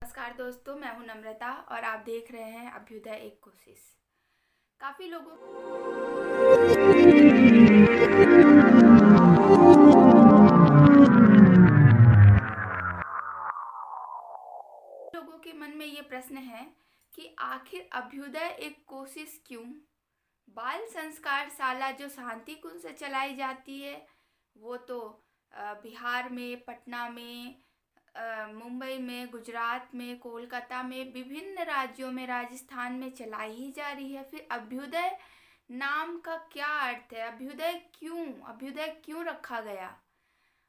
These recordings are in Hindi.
नमस्कार दोस्तों, मैं हूं नम्रता और आप देख रहे हैं अभ्युदय एक कोशिश। काफ़ी लोगों के मन में ये प्रश्न है कि आखिर अभ्युदय एक कोशिश क्यों? बाल संस्कार शाला जो शांति कुंज से चलाई जाती है वो तो बिहार में, पटना में, मुंबई में, गुजरात में, कोलकाता में, विभिन्न राज्यों में, राजस्थान में चलाई ही जा रही है। फिर अभ्युदय नाम का क्या अर्थ है? अभ्युदय क्यों रखा गया?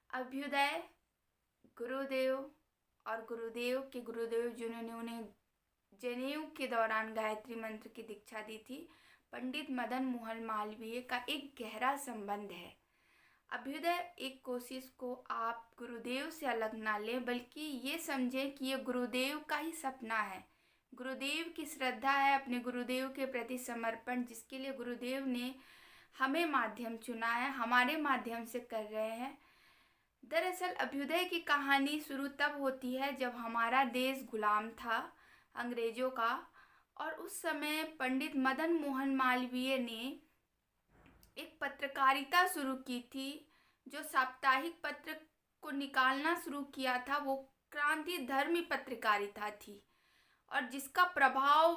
अभ्युदय गुरुदेव और गुरुदेव के गुरुदेव जिन्होंने उन्हें जनेऊ के दौरान गायत्री मंत्र की दीक्षा दी थी, पंडित मदन मोहन मालवीय का एक गहरा संबंध है। अभ्युदय एक कोशिश को आप गुरुदेव से अलग ना लें, बल्कि ये समझें कि ये गुरुदेव का ही सपना है। गुरुदेव की श्रद्धा है, अपने गुरुदेव के प्रति समर्पण, जिसके लिए गुरुदेव ने हमें माध्यम चुना है, हमारे माध्यम से कर रहे हैं। दरअसल अभ्युदय की कहानी शुरू तब होती है जब हमारा देश गुलाम था अंग्रेजों का, और उस समय पंडित मदन मोहन मालवीय ने एक पत्रकारिता शुरू की थी। जो साप्ताहिक पत्र को निकालना शुरू किया था वो क्रांति धर्मी पत्रकारिता थी, और जिसका प्रभाव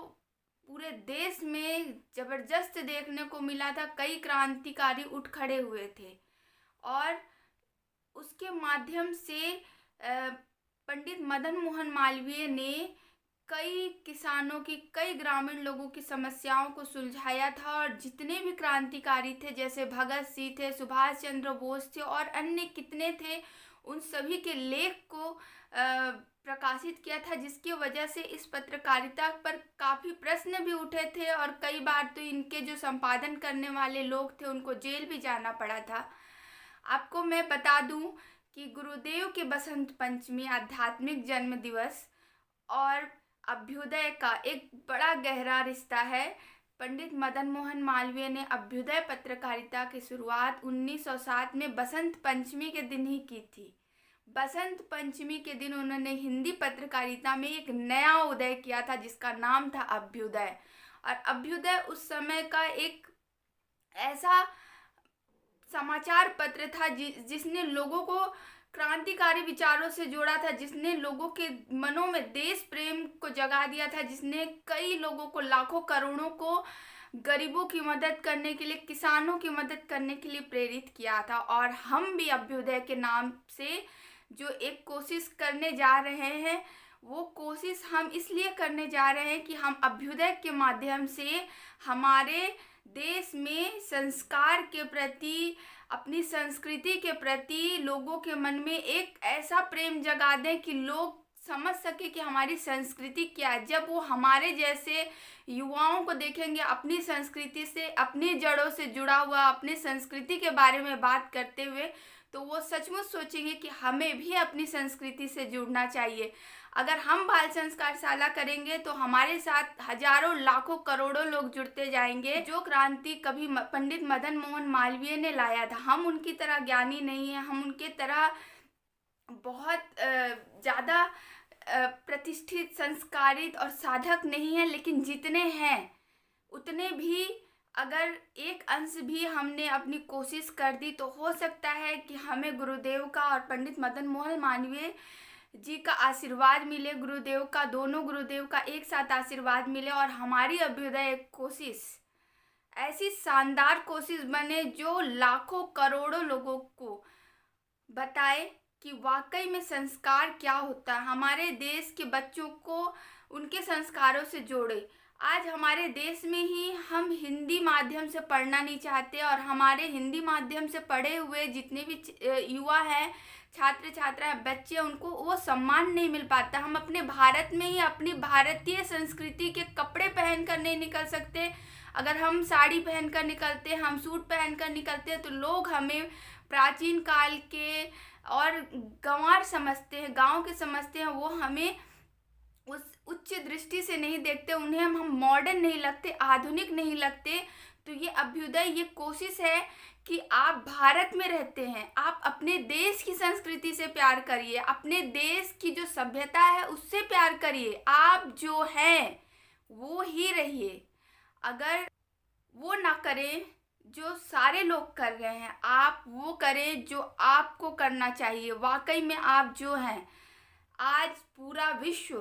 पूरे देश में जबरदस्त देखने को मिला था। कई क्रांतिकारी उठ खड़े हुए थे और उसके माध्यम से पंडित मदन मोहन मालवीय ने कई किसानों की, कई ग्रामीण लोगों की समस्याओं को सुलझाया था। और जितने भी क्रांतिकारी थे, जैसे भगत सिंह थे, सुभाष चंद्र बोस थे और अन्य कितने थे, उन सभी के लेख को प्रकाशित किया था, जिसकी वजह से इस पत्रकारिता पर काफ़ी प्रश्न भी उठे थे और कई बार तो इनके जो संपादन करने वाले लोग थे उनको जेल भी जाना पड़ा था। आपको मैं बता दूं कि गुरुदेव के बसंत पंचमी आध्यात्मिक जन्म दिवस और अभ्युदय का एक बड़ा गहरा रिश्ता है। पंडित मदन मोहन मालवीय ने अभ्युदय पत्रकारिता की शुरुआत 1907 में बसंत पंचमी के दिन ही की थी। बसंत पंचमी के दिन उन्होंने हिंदी पत्रकारिता में एक नया उदय किया था, जिसका नाम था अभ्युदय। और अभ्युदय उस समय का एक ऐसा समाचार पत्र था जिसने लोगों को क्रांतिकारी विचारों से जोड़ा था, जिसने लोगों के मनों में देश प्रेम को जगा दिया था, जिसने कई लोगों को, लाखों करोड़ों को गरीबों की मदद करने के लिए, किसानों की मदद करने के लिए प्रेरित किया था। और हम भी अभ्युदय के नाम से जो एक कोशिश करने जा रहे हैं, वो कोशिश हम इसलिए करने जा रहे हैं कि हम अभ्युदय के माध्यम से हमारे देश में संस्कार के प्रति, अपनी संस्कृति के प्रति लोगों के मन में एक ऐसा प्रेम जगा दें कि लोग समझ सके कि हमारी संस्कृति क्या है। जब वो हमारे जैसे युवाओं को देखेंगे अपनी संस्कृति से, अपनी जड़ों से जुड़ा हुआ, अपनी संस्कृति के बारे में बात करते हुए, तो वो सचमुच सोचेंगे कि हमें भी अपनी संस्कृति से जुड़ना चाहिए। अगर हम बाल संस्कार शाला करेंगे तो हमारे साथ हजारों, लाखों, करोड़ों लोग जुड़ते जाएंगे। जो क्रांति कभी पंडित मदन मोहन मालवीय ने लाया था, हम उनकी तरह ज्ञानी नहीं है, हम उनके तरह बहुत ज़्यादा प्रतिष्ठित, संस्कारित और साधक नहीं है, लेकिन जितने हैं उतने भी अगर एक अंश भी हमने अपनी कोशिश कर दी तो हो सकता है कि हमें गुरुदेव का और पंडित मदन मोहन मालवीय जी का आशीर्वाद मिले, गुरुदेव का, दोनों गुरुदेव का एक साथ आशीर्वाद मिले और हमारी अभ्युदय कोशिश ऐसी शानदार कोशिश बने जो लाखों, करोड़ों लोगों को बताए कि वाकई में संस्कार क्या होता है, हमारे देश के बच्चों को उनके संस्कारों से जोड़े। आज हमारे देश में ही हम हिंदी माध्यम से पढ़ना नहीं चाहते, और हमारे हिंदी माध्यम से पढ़े हुए जितने भी युवा हैं, छात्र छात्रा, बच्चे, उनको वो सम्मान नहीं मिल पाता। हम अपने भारत में ही अपनी भारतीय संस्कृति के कपड़े पहन कर नहीं निकल सकते। अगर हम साड़ी पहन कर निकलते, हम सूट पहन कर निकलते हैं, तो लोग हमें प्राचीन काल के और गंवार समझते हैं, गांव के समझते हैं। वो हमें उस उच्च दृष्टि से नहीं देखते, उन्हें हम मॉडर्न नहीं लगते, आधुनिक नहीं लगते। तो ये अभ्युदय, ये कोशिश है कि आप भारत में रहते हैं, आप अपने देश की संस्कृति से प्यार करिए, अपने देश की जो सभ्यता है उससे प्यार करिए। आप जो हैं वो ही रहिए। अगर वो ना करें जो सारे लोग कर रहे हैं, आप वो करें जो आपको करना चाहिए। वाकई में आप जो हैं, आज पूरा विश्व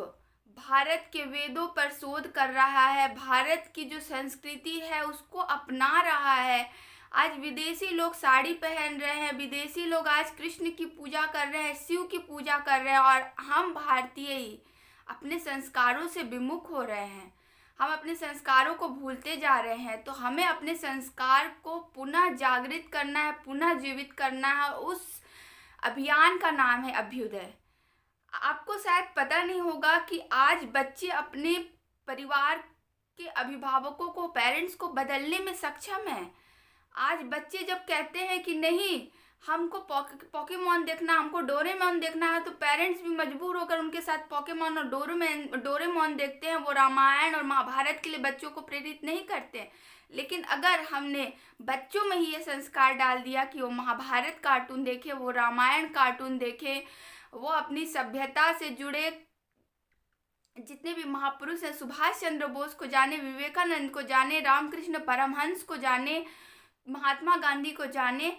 भारत के वेदों पर शोध कर रहा है, भारत की जो संस्कृति है उसको अपना रहा है। आज विदेशी लोग साड़ी पहन रहे हैं, विदेशी लोग आज कृष्ण की पूजा कर रहे हैं, शिव की पूजा कर रहे हैं, और हम भारतीय ही अपने संस्कारों से विमुख हो रहे हैं। हम अपने संस्कारों को भूलते जा रहे हैं। तो हमें अपने संस्कार को पुनः जागृत करना है, पुनः जीवित करना है। उस अभियान का नाम है अभ्युदय। आपको शायद पता नहीं होगा कि आज बच्चे अपने परिवार के अभिभावकों को, पेरेंट्स को बदलने में सक्षम हैं। आज बच्चे जब कहते हैं कि नहीं, हमको पोकेमॉन देखना, हमको डोरेमोन देखना है, तो पेरेंट्स भी मजबूर होकर उनके साथ पोकेमॉन और डोरेमोन देखते हैं। वो रामायण और महाभारत के लिए बच्चों को प्रेरित नहीं करते। लेकिन अगर हमने बच्चों में ही ये संस्कार डाल दिया कि वो महाभारत कार्टून देखे, वो रामायण कार्टून देखे, वो अपनी सभ्यता से जुड़े जितने भी महापुरुष हैं, सुभाष चंद्र बोस को जाने, विवेकानंद को जाने, रामकृष्ण परमहंस को जाने, महात्मा गांधी को जाने,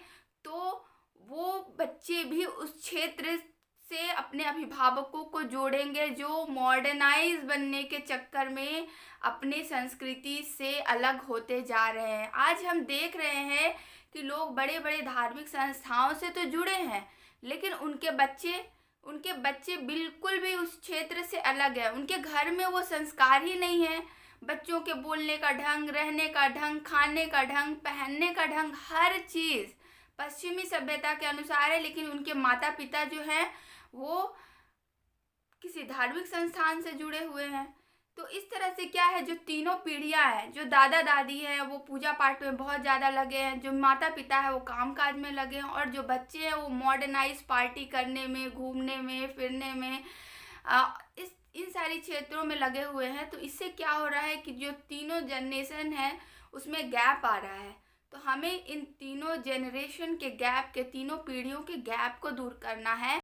तो वो बच्चे भी उस क्षेत्र से अपने अभिभावकों को जोड़ेंगे जो मॉडर्नाइज बनने के चक्कर में अपनी संस्कृति से अलग होते जा रहे हैं। आज हम देख रहे हैं कि लोग बड़े बड़े धार्मिक संस्थाओं से तो जुड़े हैं, लेकिन उनके बच्चे बिल्कुल भी उस क्षेत्र से अलग है। उनके घर में वो संस्कार ही नहीं है। बच्चों के बोलने का ढंग, रहने का ढंग, खाने का ढंग, पहनने का ढंग, हर चीज़ पश्चिमी सभ्यता के अनुसार है। लेकिन उनके माता पिता जो हैं वो किसी धार्मिक संस्थान से जुड़े हुए हैं। तो इस तरह से क्या है, जो तीनों पीढ़ियां हैं, जो दादा दादी है वो पूजा पाठ में बहुत ज़्यादा लगे हैं, जो माता पिता है वो कामकाज में लगे हैं, और जो बच्चे हैं वो मॉडर्नाइज पार्टी करने में, घूमने में, फिरने में, इन सारी क्षेत्रों में लगे हुए हैं। तो इससे क्या हो रहा है कि जो तीनों जनरेशन है उसमें गैप आ रहा है। तो हमें इन तीनों जनरेशन के गैप के, तीनों पीढ़ियों के गैप को दूर करना है।